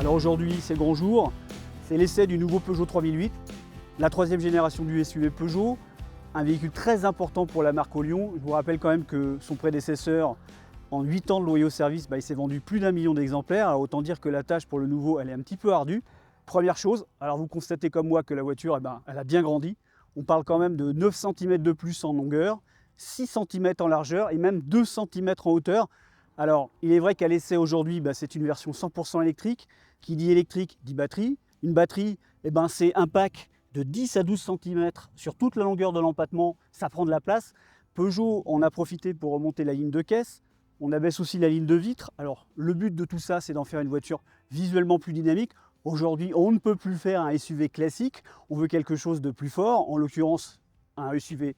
Alors aujourd'hui, c'est le grand jour, c'est l'essai du nouveau Peugeot 3008, la troisième génération du SUV Peugeot, un véhicule très important pour la marque au Lyon. Je vous rappelle quand même que son prédécesseur, en 8 ans de loyaux service, il s'est vendu plus d'1 million d'exemplaires. Alors autant dire que la tâche pour le nouveau, elle est un petit peu ardue. Première chose, alors vous constatez comme moi que la voiture, elle a bien grandi. On parle quand même de 9 cm de plus en longueur, 6 cm en largeur et même 2 cm en hauteur. Alors, il est vrai qu'à l'essai aujourd'hui, c'est une version 100% électrique. Qui dit électrique dit batterie. Une batterie, c'est un pack de 10 à 12 cm sur toute la longueur de l'empattement. Ça prend de la place. Peugeot en a profité pour remonter la ligne de caisse. On abaisse aussi la ligne de vitre. Alors, le but de tout ça, c'est d'en faire une voiture visuellement plus dynamique. Aujourd'hui, on ne peut plus faire un SUV classique. On veut quelque chose de plus fort. En l'occurrence, un SUV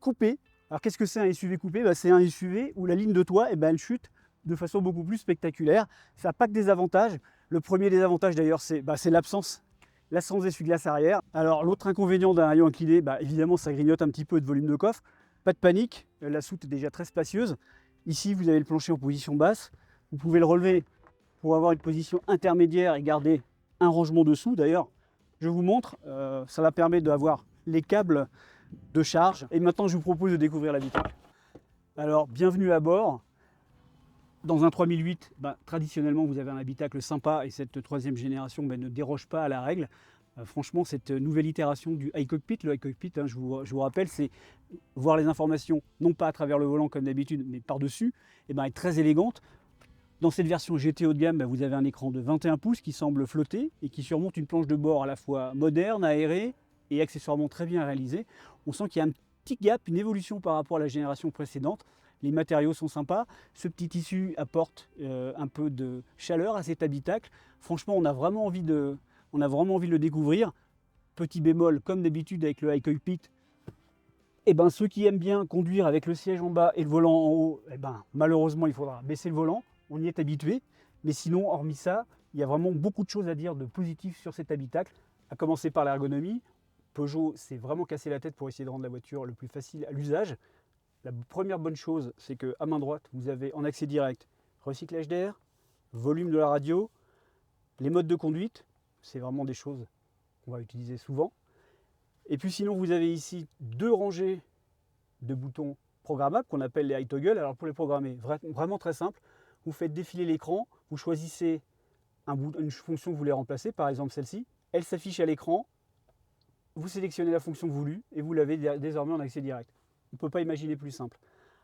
coupé. Alors qu'est-ce que c'est un SUV coupé? C'est un SUV où la ligne de toit, elle chute de façon beaucoup plus spectaculaire. Ça n'a pas que des avantages. Le premier des avantages d'ailleurs, c'est l'absence d'essuie-glace arrière. Alors l'autre inconvénient d'un rayon incliné, évidemment ça grignote un petit peu de volume de coffre. Pas de panique, la soute est déjà très spacieuse. Ici vous avez le plancher en position basse. Vous pouvez le relever pour avoir une position intermédiaire et garder un rangement dessous. D'ailleurs, je vous montre, ça va permettre d'avoir les câbles de charge. Et maintenant, je vous propose de découvrir l'habitacle. Alors, bienvenue à bord. Dans un 3008, traditionnellement, vous avez un habitacle sympa et cette troisième génération ne déroge pas à la règle. Franchement, cette nouvelle itération du iCockpit, le iCockpit, je vous rappelle, c'est voir les informations, non pas à travers le volant comme d'habitude, mais par-dessus, est très élégante. Dans cette version GT haut de gamme, vous avez un écran de 21 pouces qui semble flotter et qui surmonte une planche de bord à la fois moderne, aérée et accessoirement très bien réalisée. On sent qu'il y a un petit gap, une évolution par rapport à la génération précédente. Les matériaux sont sympas. Ce petit tissu apporte un peu de chaleur à cet habitacle. Franchement, on a vraiment envie de le découvrir. Petit bémol, comme d'habitude avec le iCockpit, ceux qui aiment bien conduire avec le siège en bas et le volant en haut, malheureusement, il faudra baisser le volant. On y est habitué. Mais sinon, hormis ça, il y a vraiment beaucoup de choses à dire de positif sur cet habitacle, à commencer par l'ergonomie. Peugeot s'est vraiment cassé la tête pour essayer de rendre la voiture le plus facile à l'usage. La première bonne chose, c'est qu'à main droite, vous avez en accès direct recyclage d'air, volume de la radio, les modes de conduite, c'est vraiment des choses qu'on va utiliser souvent. Et puis sinon, vous avez ici 2 rangées de boutons programmables qu'on appelle les iToggle. Alors pour les programmer, vraiment très simple, vous faites défiler l'écran, vous choisissez une fonction que vous voulez remplacer, par exemple celle-ci, elle s'affiche à l'écran, vous sélectionnez la fonction voulue et vous l'avez désormais en accès direct. On ne peut pas imaginer plus simple.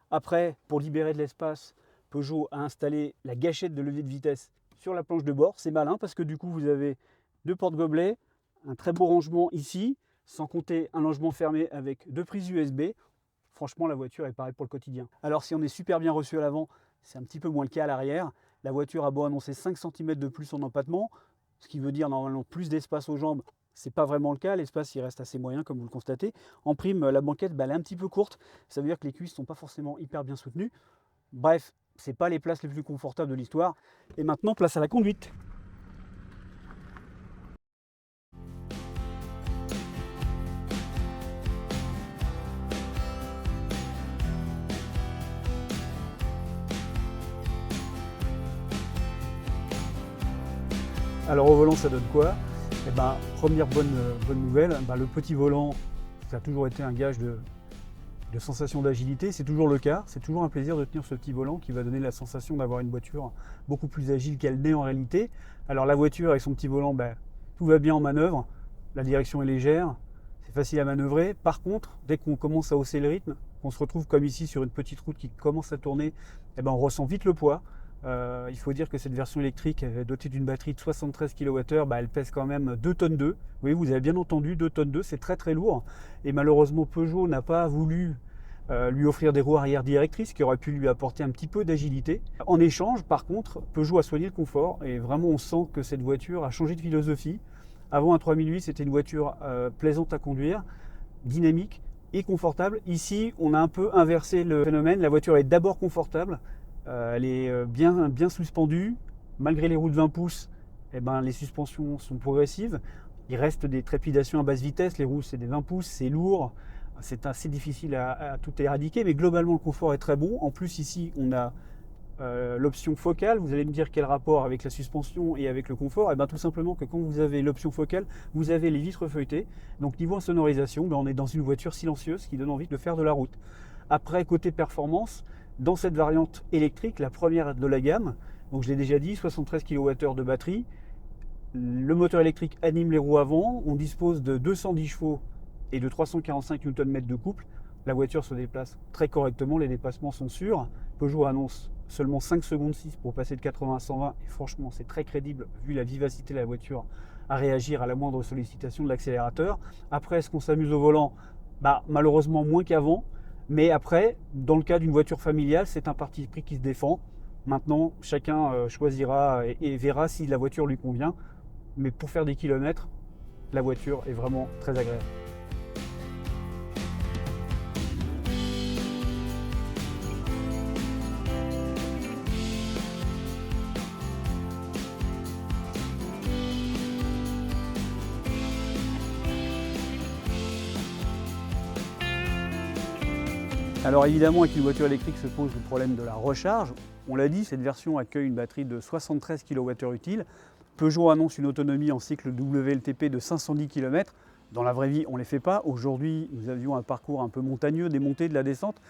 Après, pour libérer de l'espace, Peugeot a installé la gâchette de levier de vitesse sur la planche de bord. C'est malin parce que du coup, vous avez 2 porte-gobelets, un très beau rangement ici, sans compter un rangement fermé avec 2 prises USB. Franchement, la voiture est parée pour le quotidien. Alors si on est super bien reçu à l'avant, c'est un petit peu moins le cas à l'arrière. La voiture a beau annoncer 5 cm de plus en empattement, ce qui veut dire normalement plus d'espace aux jambes. Ce n'est pas vraiment le cas, l'espace il reste assez moyen comme vous le constatez. En prime, la banquette elle est un petit peu courte, ça veut dire que les cuisses ne sont pas forcément hyper bien soutenues. Bref, ce n'est pas les places les plus confortables de l'histoire. Et maintenant, place à la conduite. Alors au volant, ça donne quoi? Première bonne nouvelle, le petit volant, ça a toujours été un gage de sensation d'agilité, c'est toujours le cas, c'est toujours un plaisir de tenir ce petit volant qui va donner la sensation d'avoir une voiture beaucoup plus agile qu'elle n'est en réalité. Alors la voiture avec son petit volant, tout va bien en manœuvre, la direction est légère, c'est facile à manœuvrer. Par contre, dès qu'on commence à hausser le rythme, on se retrouve comme ici sur une petite route qui commence à tourner, on ressent vite le poids. Il faut dire que cette version électrique dotée d'une batterie de 73 kWh, elle pèse quand même 2 tonnes 2. Oui, vous avez bien entendu, 2 tonnes 2, c'est très très lourd. Et malheureusement, Peugeot n'a pas voulu lui offrir des roues arrière directrices qui auraient pu lui apporter un petit peu d'agilité. En échange, par contre, Peugeot a soigné le confort et vraiment on sent que cette voiture a changé de philosophie. Avant un 3008, c'était une voiture plaisante à conduire, dynamique et confortable. Ici, on a un peu inversé le phénomène. La voiture est d'abord confortable. Elle est bien suspendue. Malgré les roues de 20 pouces, les suspensions sont progressives. Il reste des trépidations à basse vitesse. Les roues, c'est des 20 pouces, c'est lourd. C'est assez difficile à tout éradiquer, mais globalement, le confort est très bon. En plus, ici, on a l'option focale. Vous allez me dire quel rapport avec la suspension et avec le confort. Et bien tout simplement que quand vous avez l'option focale, vous avez les vitres feuilletées. Donc niveau insonorisation, on est dans une voiture silencieuse qui donne envie de faire de la route. Après, côté performance, dans cette variante électrique, la première de la gamme, donc je l'ai déjà dit, 73 kWh de batterie. Le moteur électrique anime les roues avant. On dispose de 210 chevaux et de 345 Nm de couple. La voiture se déplace très correctement, les dépassements sont sûrs. Peugeot annonce seulement 5 secondes 6 pour passer de 80 à 120 et franchement c'est très crédible vu la vivacité de la voiture à réagir à la moindre sollicitation de l'accélérateur. Après, est-ce qu'on s'amuse au volant? Malheureusement moins qu'avant, mais après, dans le cas d'une voiture familiale, c'est un parti pris qui se défend. Maintenant, chacun choisira et verra si la voiture lui convient, mais pour faire des kilomètres, la voiture est vraiment très agréable. Alors évidemment, avec une voiture électrique se pose le problème de la recharge. On l'a dit, cette version accueille une batterie de 73 kWh utile. Peugeot annonce une autonomie en cycle WLTP de 510 km. Dans la vraie vie, on ne les fait pas. Aujourd'hui, nous avions un parcours un peu montagneux, des montées, de la descente.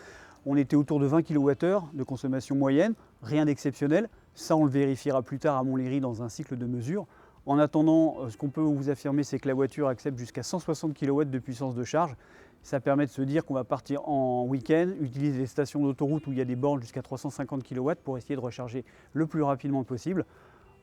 On était autour de 20 kWh de consommation moyenne, rien d'exceptionnel. Ça, on le vérifiera plus tard à Montlhéry dans un cycle de mesure. En attendant, ce qu'on peut vous affirmer, c'est que la voiture accepte jusqu'à 160 kW de puissance de charge. Ça permet de se dire qu'on va partir en week-end, utiliser les stations d'autoroute où il y a des bornes jusqu'à 350 kW pour essayer de recharger le plus rapidement possible.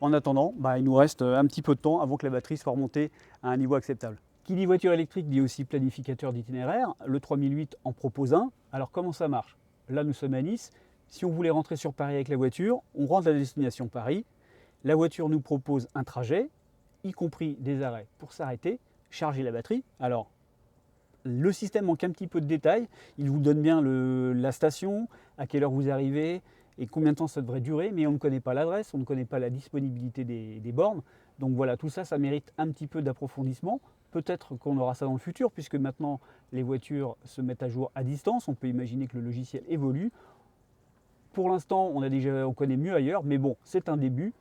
En attendant, il nous reste un petit peu de temps avant que la batterie soit remontée à un niveau acceptable. Qui dit voiture électrique dit aussi planificateur d'itinéraire. Le 3008 en propose un. Alors comment ça marche? Là, nous sommes à Nice. Si on voulait rentrer sur Paris avec la voiture, on rentre à la destination Paris. La voiture nous propose un trajet, y compris des arrêts pour s'arrêter, charger la batterie. Alors, le système manque un petit peu de détails. Il vous donne bien la station, à quelle heure vous arrivez et combien de temps ça devrait durer, mais on ne connaît pas l'adresse, on ne connaît pas la disponibilité des bornes. Donc voilà, tout ça, ça mérite un petit peu d'approfondissement. Peut-être qu'on aura ça dans le futur, puisque maintenant les voitures se mettent à jour à distance. On peut imaginer que le logiciel évolue. Pour l'instant, on connaît mieux ailleurs, mais bon, c'est un début.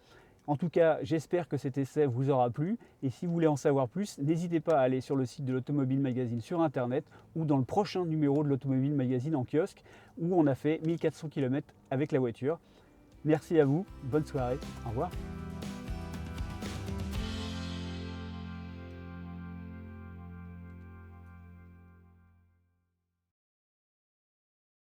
En tout cas, j'espère que cet essai vous aura plu. Et si vous voulez en savoir plus, n'hésitez pas à aller sur le site de l'Automobile Magazine sur Internet ou dans le prochain numéro de l'Automobile Magazine en kiosque où on a fait 1400 km avec la voiture. Merci à vous, bonne soirée, au revoir.